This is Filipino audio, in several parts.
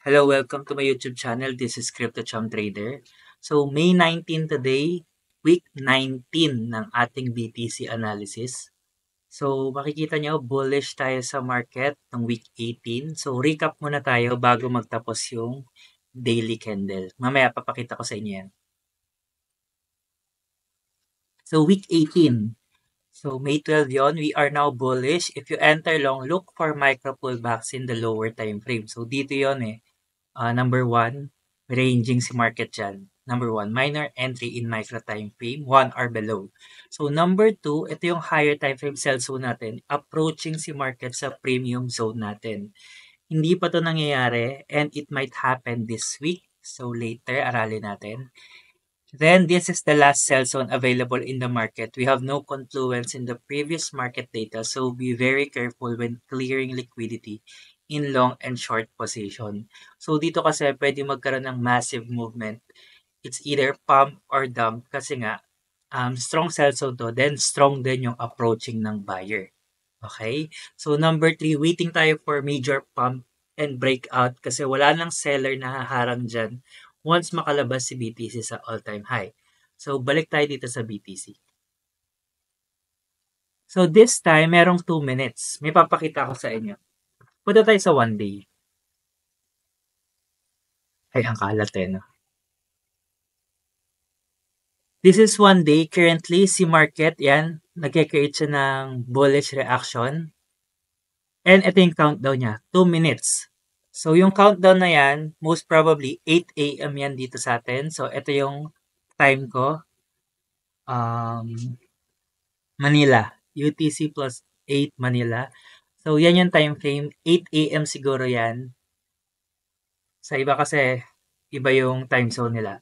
Hello, welcome to my YouTube channel. This is Crypto Chum Trader. So, May 19 today, week 19 ng ating BTC analysis. So, makikita nyo, bullish tayo sa market ng week 18. So, recap muna tayo bago magtapos yung daily candle. Mamaya papakita ko sa inyo yan. So, week 18. So, May 12 yon, we are now bullish. If you enter long, look for micro pullbacks in the lower time frame. So, dito yon eh. Number one, ranging si market dyan. Number one, minor entry in micro time frame, 1 or below. So, number two, ito yung higher time frame sell zone natin, approaching si market sa premium zone natin. Hindi pa to nangyayari and it might happen this week. So, later, aralin natin. Then, this is the last sell zone available in the market. We have no confluence in the previous market data, so be very careful when clearing liquidity in long and short position. So, dito kasi pwede magkaroon ng massive movement. It's either pump or dump kasi nga, strong sell zone to, then strong din yung approaching ng buyer. Okay? So, number 3, waiting tayo for major pump and breakout kasi wala nang seller na haharang dyan once makalabas si BTC sa all-time high. So, balik tayo dito sa BTC. So, this time, merong 2 minutes. May papakita ko sa inyo. Punta tayo sa 1 day. Ay, ang kalat eh, no? This is 1 day. Currently, si market, yan, nag-create siya ng bullish reaction. And ito yung countdown niya, 2 minutes. So, yung countdown na yan, most probably 8 a.m. yan dito sa atin. So, ito yung time ko. Manila. UTC plus 8 Manila. So, yan yung time frame. 8 a.m. siguro yan. Sa iba kasi, iba yung time zone nila.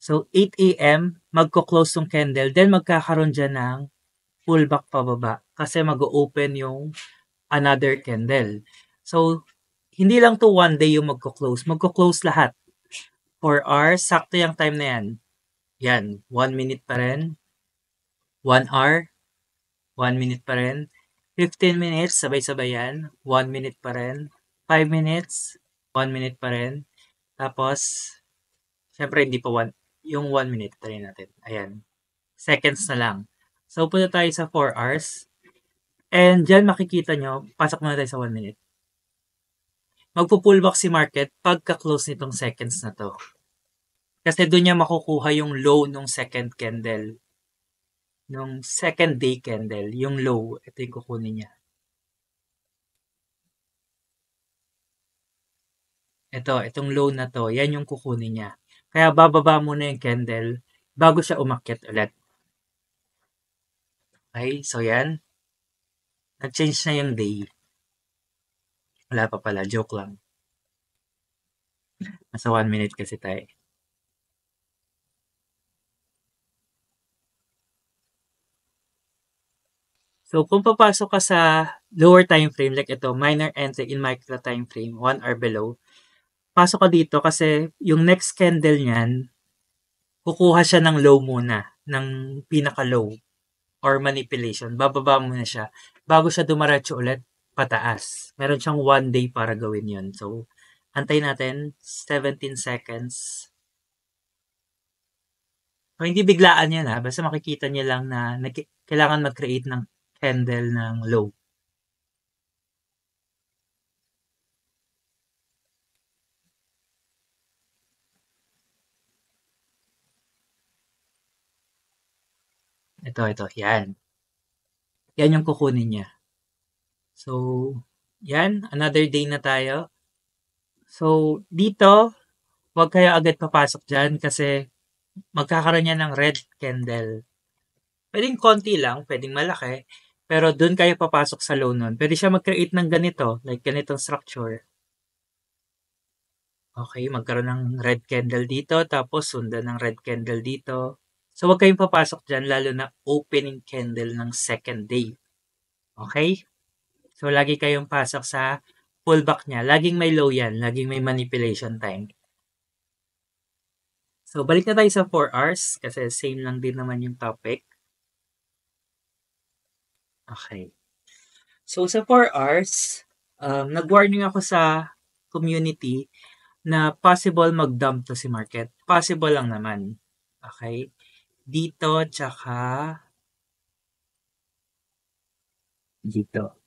So, 8 a.m. magko-close yung candle. Then, magkakaroon dyan ng pullback pababa. Kasi mag-open yung another candle. So, hindi lang to 1 day yung magko-close. Magko-close lahat. 4 hours, sakto yung time na yan. Yan, 1 minute pa rin. 1 hour, 1 minute pa rin. 15 minutes, sabay-sabay yan. 1 minute pa rin. 5 minutes, 1 minute pa rin. Tapos, syempre hindi pa 1, yung 1 minute pa rin natin. Ayan. Seconds na lang. So, punta tayo sa 4 hours. And dyan makikita nyo, pasok muna tayo sa 1 minute. Magpo-pullback si market pagka-close nitong seconds na to. Kasi doon niya makukuha yung low nung second candle. Nung second day candle, yung low, ito yung kukunin niya. Itong low na to, yan yung kukunin niya. Kaya bababa muna yung candle bago siya umakyat ulit. Okay, so yan. Nag-change na yung day. Wala pa pala, joke lang. Nasa 1 minute kasi tayo. So, kung papasok ka sa lower time frame, like ito, minor entry in micro time frame, 1 or below, pasok ka dito kasi yung next candle niyan, kukuha siya ng low muna, ng pinaka-low or manipulation. Bababa muna siya bago siya dumaretso ulit pataas. Meron siyang 1 day para gawin yun. So, antay natin, 17 seconds. So, hindi biglaan yan ha. Basta makikita niya lang na kailangan mag-create ng candle ng low. Ito, yan. Yan yung kukunin niya. So, yan. Another day na tayo. So, dito, huwag kayo agad papasok dyan kasi magkakaroon yan ng red candle. Pwedeng konti lang, pwedeng malaki, pero dun kayo papasok sa low nun. Pwede siya mag-create ng ganito, like ganitong structure. Okay, magkaroon ng red candle dito, tapos sundan ng red candle dito. So, huwag kayong papasok dyan, lalo na opening candle ng second day. Okay? So, lagi kayong pasok sa pullback niya. Laging may low yan. Laging may manipulation time. So, balik na tayo sa 4 hours kasi same lang din naman yung topic. Okay. So, sa 4 hours, nag-warning ako sa community na possible mag-dump to si market. Possible lang naman. Okay? Dito, tsaka dito.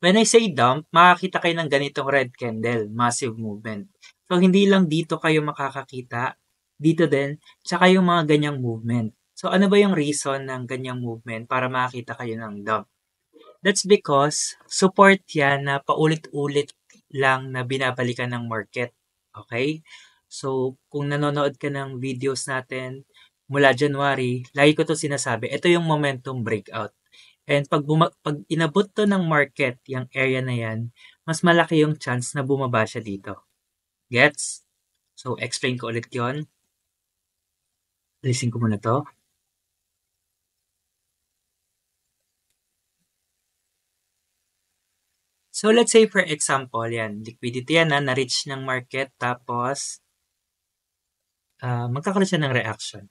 When I say dump, makakita kayo ng ganitong red candle, massive movement. So, hindi lang dito kayo makakakita, dito din, tsaka yung mga ganyang movement. So, ano ba yung reason ng ganyang movement para makakita kayo ng dump? That's because support yan na paulit-ulit lang na binabalikan ng market. Okay? So, kung nanonood ka ng videos natin mula January, lagi ko to sinasabi, ito yung momentum breakout. And pag inabot to ng market, yung area na yan, mas malaki yung chance na bumaba siya dito. Gets? So, explain ko ulit yon. Listen ko muna to. So, let's say for example, yan, liquidity yan na na-reach ng market tapos magkakaroon siya ng reaction.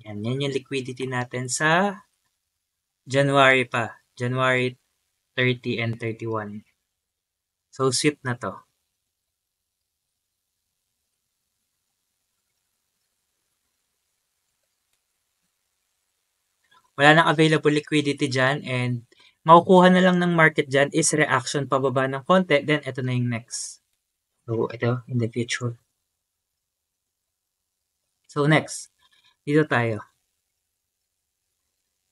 Yan yung liquidity natin sa January pa. January 30 and 31. So, sweep na to. Wala nang available liquidity dyan and makukuha na lang ng market dyan is reaction pababa ng konti, then ito na yung next. So, ito, in the future. So, next. Dito tayo.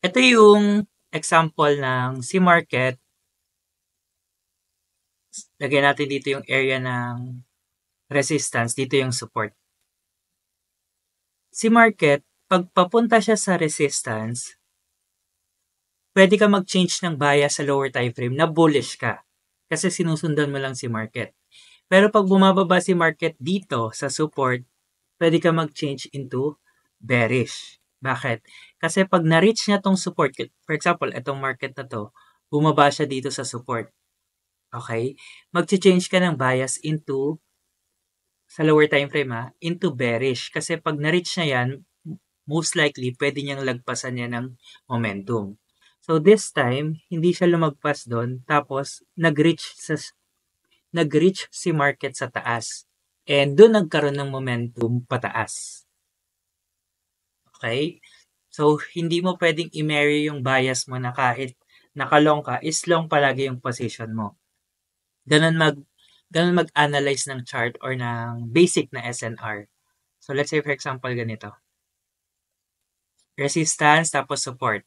Ito yung example ng si market. Lagyan natin dito yung area ng resistance. Dito yung support. Si market, pag papunta siya sa resistance, pwede ka mag-change ng bias sa lower time frame na bullish ka. Kasi sinusundan mo lang si market. Pero pag bumababa si market dito sa support, pwede ka mag-change into bearish. Bakit? Kasi pag na-reach niya tong support, for example, itong market na to, bumaba siya dito sa support. Okay? Mag-change ka ng bias into sa lower time frame into bearish. Kasi pag na-reach na yan, most likely, pwede niyang lagpasan niya ng momentum. So, this time, hindi siya lumagpas doon. Tapos, nag-reach si market sa taas. And doon nagkaroon ng momentum pataas. Okay? So, hindi mo pwedeng i-marry yung bias mo na kahit nakalong ka, is long palagi yung position mo. Ganun mag-analyze ng chart or ng basic na SNR. So, let's say for example, ganito. Resistance tapos support.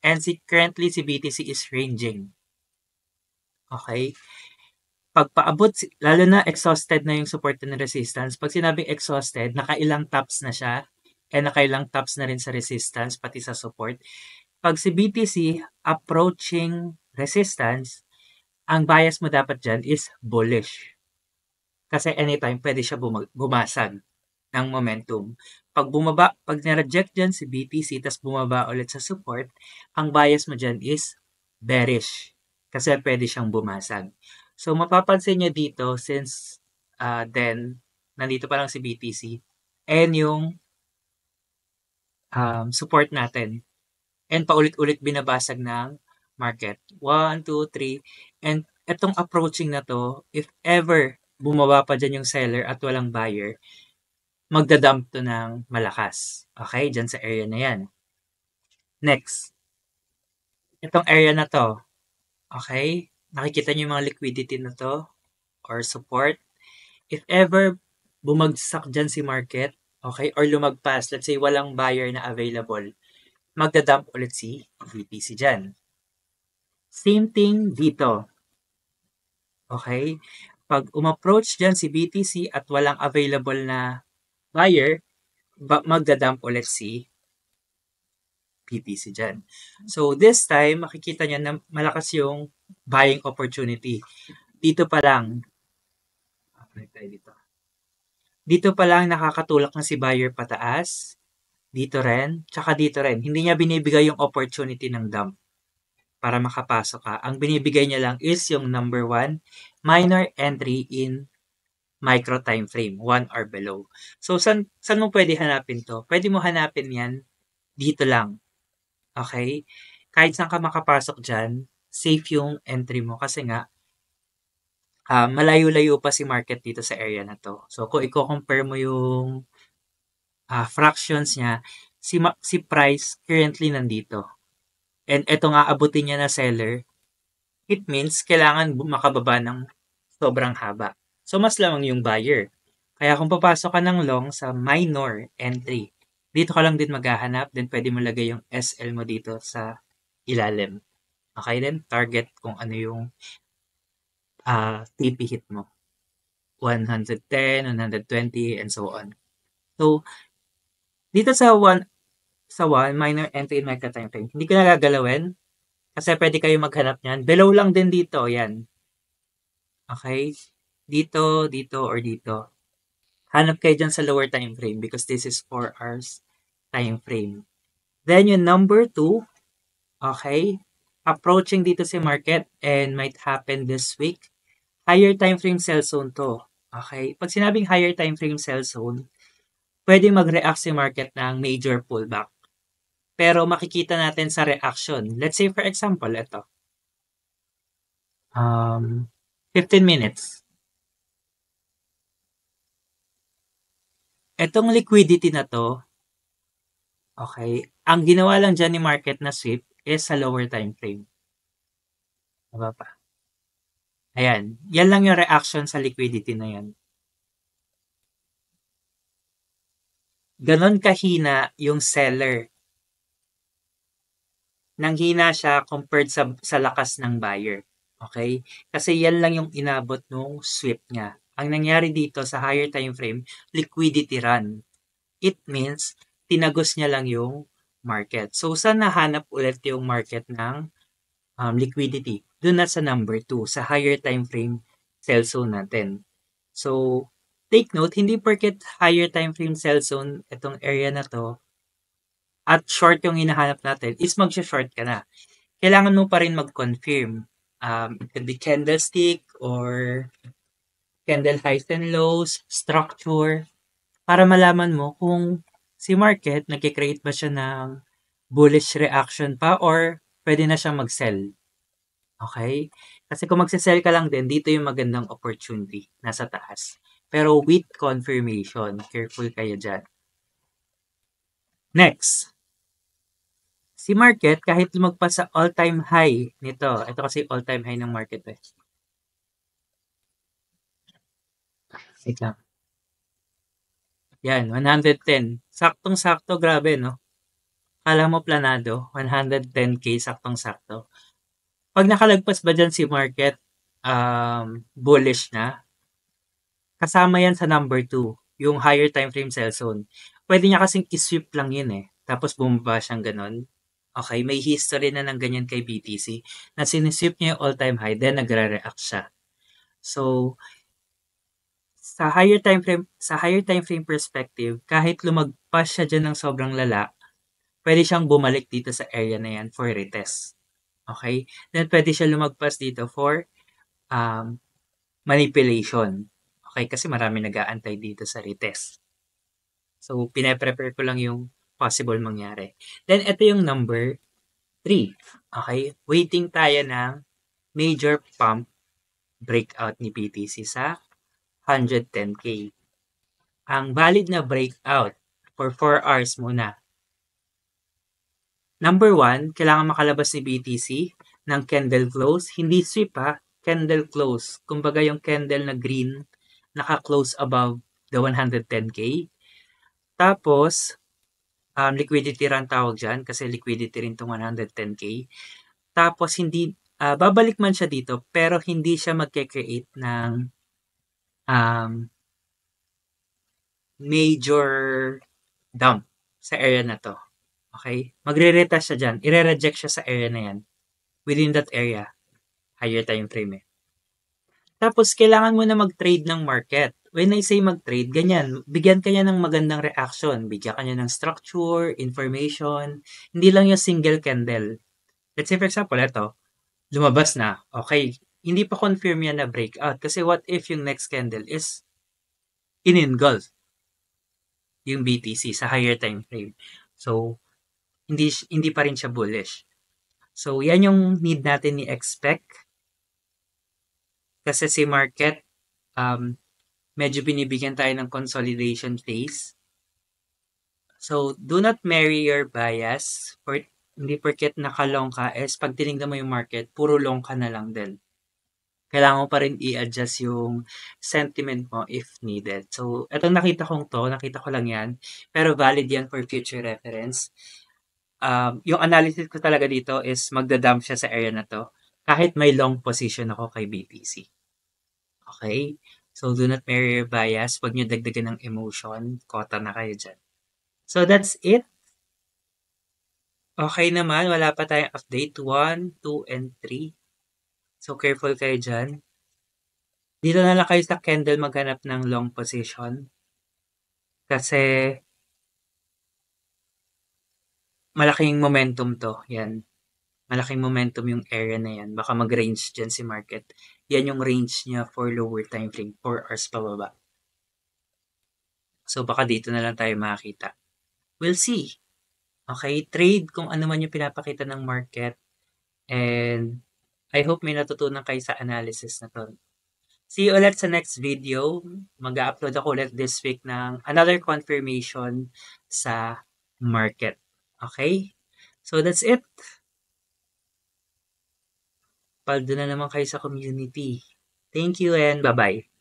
And currently, si BTC is ranging. Okay? Pag paabot, lalo na exhausted na yung support and resistance, pag sinabing exhausted, nakailang taps na siya, and nakailang taps na rin sa resistance, pati sa support. Pag si BTC approaching resistance, ang bias mo dapat dyan is bullish. Kasi anytime pwede siya bumasag ng momentum. Pag na-reject dyan si BTC, tas bumaba ulit sa support, ang bias mo dyan is bearish. Kasi pwede siyang bumasag. So, mapapansin nyo dito, since then, nandito pa lang si BTC, and yung support natin. And paulit-ulit binabasag ng market. 1, 2, 3. And itong approaching na to, if ever bumaba pa dyan yung seller at walang buyer, magdadump to ng malakas. Okay? Dyan sa area na yan. Next. Itong area na to. Okay? Nakikita nyo yung mga liquidity na to or support. If ever bumagsak dyan si market, okay, or lumagpas, let's say walang buyer na available, magdadump ulit si BTC dyan. Same thing dito. Okay? Pag umapproach dyan si BTC at walang available na buyer, magdadump ulit si BTC dyan. So, this time, makikita nyo na malakas yung buying opportunity. Dito pa lang, dito pa lang nakakatulak na si buyer pataas, dito rin, tsaka dito rin. Hindi niya binibigay yung opportunity ng dump para makapasok ka. Ang binibigay niya lang is yung number 1, minor entry in micro time frame, 1 or below. So, saan mo pwede hanapin to? Pwede mo hanapin yan dito lang. Okay? Kahit saan ka makapasok dyan, safe yung entry mo kasi nga, malayo-layo pa si market dito sa area na to. So, kung i-compare mo yung fractions niya, si price currently nandito. And eto nga abutin niya na seller, it means kailangan makababa ng sobrang haba. So, mas lamang yung buyer. Kaya kung papasok ka ng long sa minor entry, dito ka lang din maghahanap, then pwede mo lagay yung SL mo dito sa ilalim. Okay, then target kung ano yung TP hit mo. 110, 120, and so on. So, dito sa one minor entry in micro time frame, hindi ko na gagalawin kasi pwede kayo maghanap niyan. Below lang din dito, yan. Okay? Dito, dito, or dito. Hanap kayo dyan sa lower time frame because this is 4 hours time frame. Then yung number 2, okay? Approaching dito si market and might happen this week. Higher time frame sell zone to. Okay? Pag sinabing higher time frame sell zone, pwede mag-react si market ng major pullback. Pero makikita natin sa reaction. Let's say for example, ito. 15 minutes. Etong liquidity na to, okay, ang ginawa lang dyan ni market na sweep is sa lower time frame. Diba pa? Ayan. Yan lang yung reaction sa liquidity na yan. Ganon kahina yung seller. Nanghina siya compared sa lakas ng buyer. Okay? Kasi yan lang yung inabot nung sweep niya. Ang nangyari dito sa higher time frame, liquidity run. It means, tinagos niya lang yung market. So, saan nahanap ulit yung market ng liquidity? Doon na sa number 2, sa higher time frame sell zone natin. So, take note, hindi porket higher time frame sell zone itong area na to at short yung hinahanap natin is mag-short ka na. Kailangan mo pa rin mag-confirm. It could be candlestick or candle highs and lows, structure, para malaman mo kung si market nagkikreate ba siya ng bullish reaction pa or pwede na siyang mag-sell. Okay? Kasi kung mag-sell ka lang din, dito yung magandang opportunity, nasa taas. Pero with confirmation, careful kayo dyan. Next, si market kahit lumagpas sa all-time high nito, ito kasi all-time high ng market eh. Wait lang. Yan, 110. Saktong-sakto, grabe no? Kala mo planado, 110K saktong-sakto. Pag nakalagpas ba dyan si market, bullish na, kasama yan sa number 2, yung higher time frame sell zone. Pwede niya kasing isweep lang yun eh. Tapos bumaba siyang ganon. Okay, may history na ng ganyan kay BTC na sinisweep niya yung all-time high, then nagre-react siya. So, sa higher time frame perspective, kahit lumagpas siya dyan ng sobrang lala, pwede siyang bumalik dito sa area na yan for retest. Okay? Then, pwede siya lumagpas dito for manipulation. Okay? Kasi marami nag-aantay dito sa retest. So, pine-prepare ko lang yung possible mangyari. Then, ito yung number 3. Okay? Waiting tayo ng major pump breakout ni BTC sa 110K. Ang valid na breakout for 4 hours muna. Number 1, kailangan makalabas ni BTC ng candle close. Hindi sweep ha, candle close. Kumbaga yung candle na green, naka-close above the 110K. Tapos, liquidity run tawag dyan kasi liquidity rin tong 110K. Tapos, hindi, babalik man siya dito pero hindi siya magke-create ng major dump sa area na to. Okay? Magre-retest siya dyan. Ire-reject siya sa area na yan. Within that area. Higher time frame eh. Tapos, kailangan mo na mag-trade ng market. When I say mag-trade, ganyan. Bigyan ka niya ng magandang reaction. Bigyan ka niya ng structure, information. Hindi lang yung single candle. Let's say, for example, ito. Lumabas na. Okay. Hindi pa confirm yan na breakout. Kasi what if yung next candle is in-engulf yung BTC sa higher time frame. So, hindi pa rin siya bullish. So, yan yung need natin ni expect Kasi si market, medyo binibigyan tayo ng consolidation phase. So, do not marry your bias. Hindi porket naka-long ka is pag tinignan mo yung market, puro long ka na lang din. Kailangan mo pa rin i-adjust yung sentiment mo if needed. So, etong nakita ko lang yan, pero valid yan for future reference. Yung analysis ko talaga dito is magda-dump siya sa area na to, kahit may long position ako kay BTC. Okay? So, do not marry your bias. Huwag nyo dagdagan ng emotion. Kota na kayo dyan. So, that's it. Okay naman, wala pa tayong update. 1, 2, and 3. So, careful kayo dyan. Dito na lang kayo sa candle maghanap ng long position. Kasi, malaking momentum to. Yan. Malaking momentum yung area na yan. Baka mag-range dyan si market. Yan yung range niya for lower time frame. 4 hours pababa. So, baka dito na lang tayo makakita. We'll see. Okay? Trade kung ano man yung pinapakita ng market. And, I hope may natutunan kayo sa analysis na to. See you ulit sa next video. Mag-upload ako ulit this week ng another confirmation sa market. Okay? So that's it. Paldo na naman kayo sa community. Thank you and bye-bye.